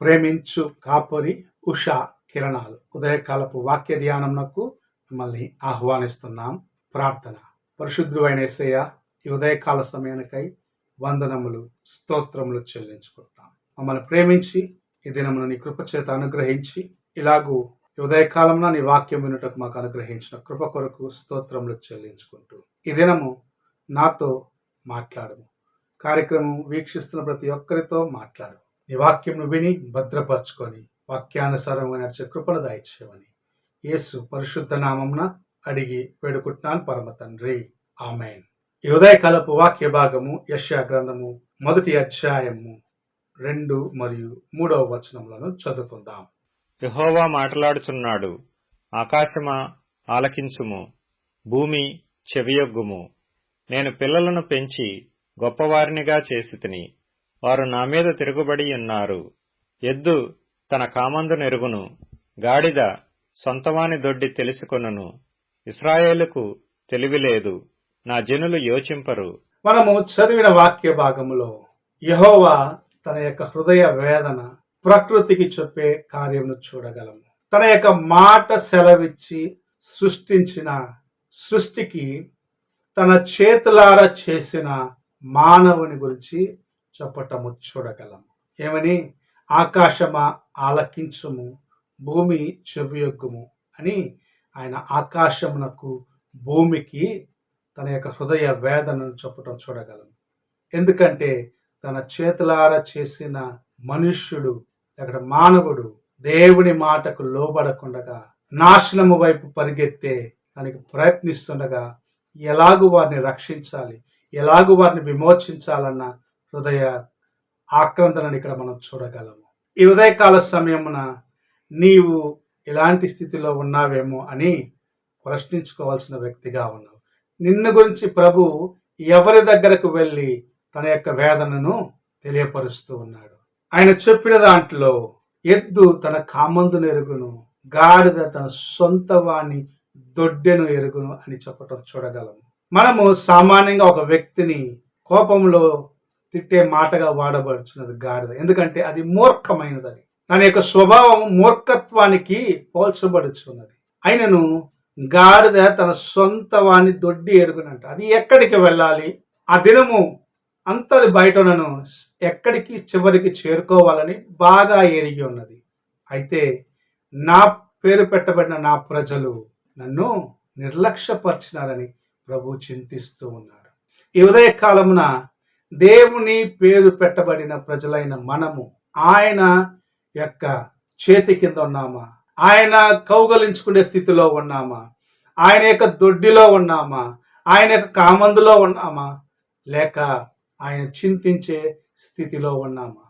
ప్రేమించు కాపరి ఉషా కిరణాలు ఉదయకాలపు వాక్య ధ్యానంకు మిమ్మల్ని ఆహ్వానిస్తున్నాం. ప్రార్థన. పరిశుద్ధుడైన యేసయ్య, ఈ ఉదయకాల సమయానికై వందనములు, స్తోత్రములు చెల్లించుకుంటాం. మమ్మల్ని ప్రేమించి ఈ దినమును నీ కృపచేత అనుగ్రహించి ఇలాగూ ఈ ఉదయకాలంలో నీ వాక్యం వినుటకు మాకు అనుగ్రహించిన కృప కొరకు స్తోత్రములు చెల్లించుకుంటూ ఈ దినము నాతో మాట్లాడము. కార్యక్రమం వీక్షిస్తున్న ప్రతి ఒక్కరితో మాట్లాడు. నీ వాక్యంను విని భద్రపరచుకొని వాక్యానుసారంగా నడిచే కృపను దయచేయమని యేసు పరిశుద్ధ నామమున అడిగి వేడుకుంటున్నాను పరమ తండ్రి, ఆమేన్. ఈ ఉదయకాలపు వాక్య భాగము యెషయా గ్రంథము 1వ అధ్యాయము 2 మరియు 3వ వచనములను చదువుకుందాం. యెహోవా మాట్లాడుచున్నాడు. ఆకాశమా ఆలకించుము, భూమి చెవియొగ్గుము. నేను పిల్లలను పెంచి గొప్పవారినిగా చేసితిని, వారు నా మీద తిరుగుబడి ఉన్నారు. ఎద్దు తన కామందు నెరుగును, గాడిద సొంతవాని దొడ్డి తెలుసుకొనును. ఇశ్రాయేలుకు తెలివి లేదు, నా జనులు యోచింపరు. మనము చదివిన వాక్య భాగములో యెహోవా తన యొక్క హృదయ వేదన ప్రకృతికి చెప్పే కార్యమును చూడగలము. తన యొక్క మాట సెలవిచ్చి సృష్టించిన సృష్టికి తన చేతులారా చేసిన మానవుని గురించి చెప్పటము చూడగలము. ఏమని? ఆకాశమా ఆలకించుము, భూమి చెవియొగ్గుము అని ఆయన ఆకాశమునకు భూమికి తన యొక్క హృదయ వేదనను చెప్పటం చూడగలము. ఎందుకంటే తన చేతులారా చేసిన మనుష్యుడు లేక మానవుడు దేవుని మాటకు లోబడకుండగా నాశనము వైపు పరిగెత్తే దానికి ప్రయత్నిస్తుండగా ఎలాగూ వారిని రక్షించాలి, ఎలాగూ వారిని విమోచించాలన్న హృదయ ఆక్రందనని ఇక్కడ మనం చూడగలము. ఈ ఉదయకాల సమయమున నీవు ఎలాంటి స్థితిలో ఉన్నావేమో అని ప్రశ్నించుకోవాల్సిన వ్యక్తిగా ఉన్నావు. నిన్ను గురించి ప్రభు ఎవరి దగ్గరకు వెళ్ళి తన యొక్క వేదనను తెలియపరుస్తూ ఉన్నాడు. ఆయన చెప్పిన దాంట్లో ఎద్దు తన కామందును ఎరుగును, గాడిద తన సొంత వాణి దొడ్డెను ఎరుగును అని చెప్పటం చూడగలము. మనము సామాన్యంగా ఒక వ్యక్తిని కోపంలో తిట్టే మాటగా వాడబడుచున్నది గాడిద. ఎందుకంటే అది మూర్ఖమైనదని, దాని యొక్క స్వభావం మూర్ఖత్వానికి పోల్చబడుచున్నది. అయినను గాడిద తన సొంత వాణి దొడ్డి ఎరుగునంట. అది ఎక్కడికి వెళ్ళాలి, ఆ దినము అంతది బయటనను ఎక్కడికి చివరికి చేరుకోవాలని బాగా ఎరిగి ఉన్నది. అయితే నా పేరు పెట్టబడిన నా ప్రజలు నన్ను నిర్లక్ష్యపరిచినారని ప్రభు చింతిస్తూ ఉన్నాడు. ఈ ఉదయకాలమున దేవుని పేరు పెట్టబడిన ప్రజలైన మనము ఆయన యొక్క చేతి కింద ఉన్నామా, ఆయన కౌగలించుకునే స్థితిలో ఉన్నామా, ఆయన యొక్క దొడ్డిలో ఉన్నామా, ఆయన యొక్క కామందులో ఉన్నామా, లేక ఆయన చింతించే స్థితిలో ఉన్నామా?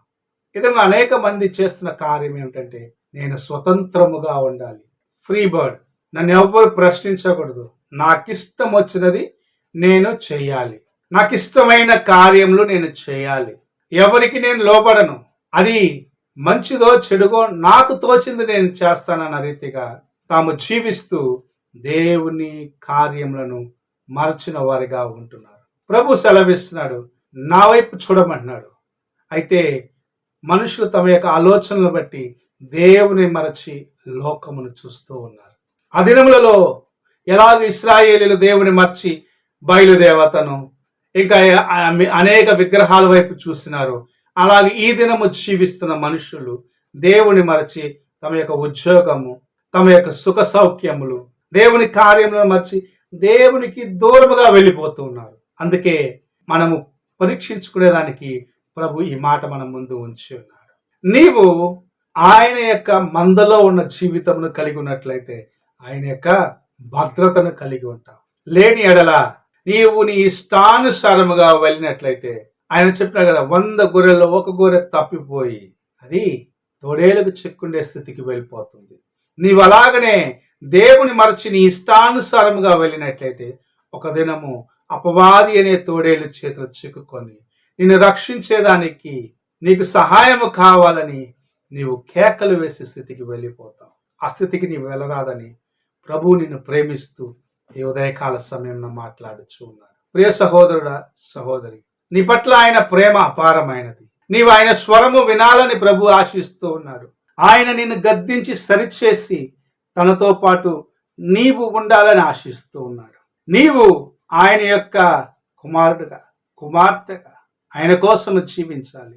ఇదంగా అనేక మంది చేస్తున్న కార్యం ఏమిటంటే, నేను స్వతంత్రముగా ఉండాలి, ఫ్రీ బర్డ్, నన్ను ఎవ్వరు ప్రశ్నించకూడదు, నాకిష్టం వచ్చినది నేను చేయాలి, నాకిష్టమైన కార్యములు నేను చేయాలి, ఎవరికి నేను లోబడను, అది మంచిదో చెడుగో నాకు తోచింది నేను చేస్తానన్న రీతిగా తాము జీవిస్తూ దేవుని కార్యములను మరచిన వారిగా ఉంటున్నారు. ప్రభు సెలవిస్తున్నాడు, నా వైపు చూడమంటున్నాడు. అయితే మనుషులు తమ యొక్క ఆలోచనలు బట్టి దేవుని మరచి లోకమును చూస్తూ ఉన్నారు. ఆ దినములలో ఎలాగ ఇశ్రాయేలీయులు దేవుని మర్చి బయలుదేవతను ఇంకా అనేక విగ్రహాల వైపు చూసినారు, అలాగే ఈ దినము జీవిస్తున్న మనుషులు దేవుని మరచి తమ యొక్క ఉద్యోగము, తమ యొక్క సుఖ సౌఖ్యములు, దేవుని కార్యములను మర్చి దేవునికి దూరముగా వెళ్ళిపోతూ ఉన్నారు. అందుకే మనము పరీక్షించుకునేదానికి ప్రభు ఈ మాట మన ముందు ఉంచి ఉన్నాడు. నీవు ఆయన యొక్క మందలో ఉన్న జీవితమును కలిగి ఉన్నట్లయితే ఆయన యొక్క భద్రతను కలిగి ఉంటావు. లేని ఎడల నీవు నీ ఇష్టానుసారముగా వెళ్ళినట్లయితే ఆయన చెప్పిన కదా, 100 గొర్రెల్లో 1 గొర్రె తప్పిపోయి అది తోడేలకు చెక్కుండే స్థితికి వెళ్ళిపోతుంది. నీవు అలాగనే దేవుని మరచి నీ ఇష్టానుసారముగా వెళ్ళినట్లయితే ఒక దినము అపవాది అనే తోడేలు చేతులు చిక్కుకొని నిన్ను రక్షించేదానికి నీకు సహాయము కావాలని నీవు కేకలు వేసే స్థితికి వెళ్ళిపోతావు. ఆ స్థితికి నీవు వెళ్ళరాదని ప్రభువు నిన్ను ప్రేమిస్తూ ఈ ఉదయకాల సమయంలో మాట్లాడుచూ ఉన్నారు. ప్రియ సహోదరుడా, సహోదరి, నీ పట్ల ఆయన ప్రేమ అపారమైనది. నీవు ఆయన స్వరము వినాలని ప్రభు ఆశిస్తూ ఉన్నారు. ఆయన నిన్ను గద్దించి సరిచేసి తనతో పాటు నీవు ఉండాలని ఆశిస్తూ ఉన్నాడు. నీవు ఆయన యొక్క కుమారుడుగా, కుమార్తెగా ఆయన కోసం జీవించాలి,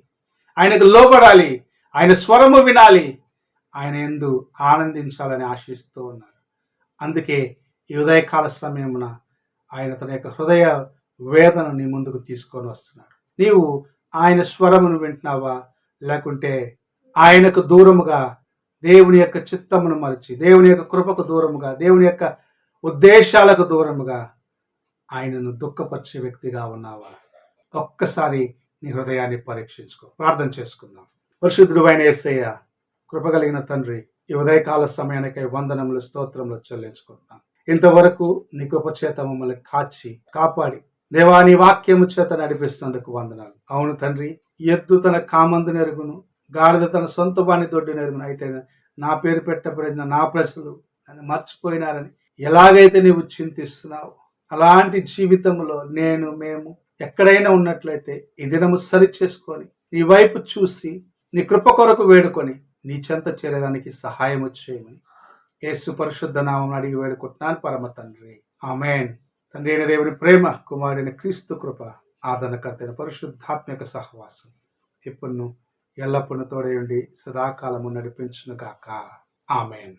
ఆయనకు లోబడాలి, ఆయన స్వరము వినాలి, ఆయన యందు ఆనందించాలని ఆశిస్తూ ఉన్నారు. అందుకే ఈ ఉదయకాల సమయమున ఆయన తన యొక్క హృదయ వేదన నీ ముందుకు తీసుకొని వస్తున్నాడు. నీవు ఆయన స్వరమును వింటున్నావా, లేకుంటే ఆయనకు దూరముగా దేవుని యొక్క చిత్తమును మరిచి, దేవుని యొక్క కృపకు దూరముగా, దేవుని యొక్క ఉద్దేశాలకు దూరముగా ఆయనను దుఃఖపరిచే వ్యక్తిగా ఉన్నావా? ఒక్కసారి నీ హృదయాన్ని పరీక్షించుకో. ప్రార్థన చేసుకుందాం. పరిశుద్ధుడు అయిన యేసయ్య, కృపగలిగిన తండ్రి, ఈ ఉదయకాల సమయానికై వందనములు, స్తోత్రములు చెల్లించుకుంటున్నాం. ఇంతవరకు నీ కృప చేత మమ్మల్ని కాచి కాపాడి దేవా నీ వాక్యము చేత నడిపిస్తున్నందుకు వందనాలు. అవును తండ్రి, ఎద్దు తన కామందు నెరుగును, గాడిద తన సొంత వాణి దొడ్డు నెరుగును, అయితే నా పేరు పెట్టబడిన నా ప్రజలు నన్ను మర్చిపోయినారని ఎలాగైతే నీవు చింతిస్తున్నావు, అలాంటి జీవితంలో మేము ఎక్కడైనా ఉన్నట్లయితే ఈ దినము సరి చేసుకొని నీ వైపు చూసి నీ కృప కొరకు వేడుకొని నీ చెంత చేరేదానికి సహాయం చేయమని యేసు పరిశుద్ధ నామం అడిగి వేడుకుంటున్నాను పరమ తండ్రి. ఆమేన్. తండ్రి అయిన దేవుని ప్రేమ, కుమారుడైన క్రీస్తు కృప, ఆదరణకర్తైన పరిశుద్ధాత్మక సహవాసం ఇప్పుడు ఎల్లప్పుడూ తోడై ఉండి సదాకాలము నడిపించును గాక. ఆమేన్.